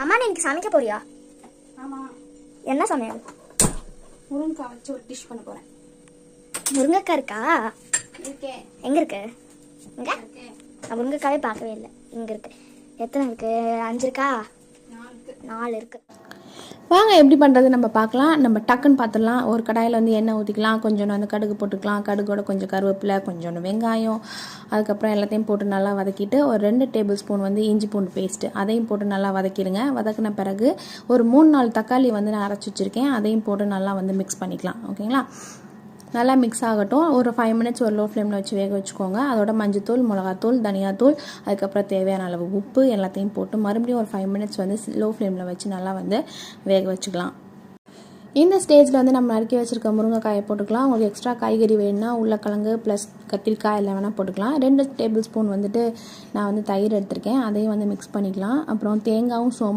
அம்மா நீ இன்னைக்கு சமைக்க போறியா? ஆமா. என்ன சமையல்? முருங்கைக்காய் வச்சு ஒரு டிஷ் பண்ண போறேன். முருங்கைக்காய் இருக்கா? இருக்கே. எங்க இருக்கு? இங்க நான் முருங்கைக்காவே பார்க்கவே இல்லை. இங்க இருக்கு. எத்தனை இருக்கு? 5 இருக்கா? 4 இருக்கு. வாங்க எப்படி பண்ணுறது நம்ம பார்க்கலாம். நம்ம டக்குன்னு பார்த்துடலாம். ஒரு கடாயில் வந்து எண்ணெய் ஊற்றிக்கலாம், கொஞ்சோண்டு வந்து கடுகு போட்டுக்கலாம், கடுகோட கொஞ்சம் கருவேப்பிலை, கொஞ்சோண்டு வெங்காயம், அதுக்கப்புறம் எல்லாத்தையும் போட்டு நல்லா வதக்கிட்டு ஒரு 2 டேபிள் ஸ்பூன் வந்து இஞ்சி பூண்டு பேஸ்ட்டு அதையும் போட்டு நல்லா வதக்கிடுங்க. வதக்கின பிறகு ஒரு 3-4 தக்காளி வந்து நான் அரைச்சி வச்சுருக்கேன், அதையும் போட்டு நல்லா வந்து மிக்ஸ் பண்ணிக்கலாம். ஓகேங்களா? நல்லா மிக்ஸ் ஆகட்டும். ஒரு 5 மினிட்ஸ் ஒரு லோ ஃப்ளேமில் வச்சு வேக வச்சுக்கோங்க. அதோட மஞ்சத்தூள், மிளகாத்தூள், தனியாத்தூள், அதுக்கப்புறம் தேவையான அளவு உப்பு எல்லாத்தையும் போட்டு மறுபடியும் ஒரு 5 மினிட்ஸ் வந்து லோ ஃப்ளேமில் வச்சு நல்லா வந்து வேக வச்சுக்கலாம். இந்த ஸ்டேஜில் வந்து நம்ம நறுக்கி வச்சுருக்க முருங்கைக்காயை போட்டுக்கலாம். உங்களுக்கு எக்ஸ்ட்ரா காய்கறி வேணும்னா உருளைக்கிழங்கு ப்ளஸ் கத்திரிக்காய் எல்லாம் வேணால் போட்டுக்கலாம். 2 டேபிள் ஸ்பூன் வந்துட்டு நான் வந்து தயிர் எடுத்திருக்கேன், அதையும் வந்து மிக்ஸ் பண்ணிக்கலாம். அப்புறம் தேங்காயும்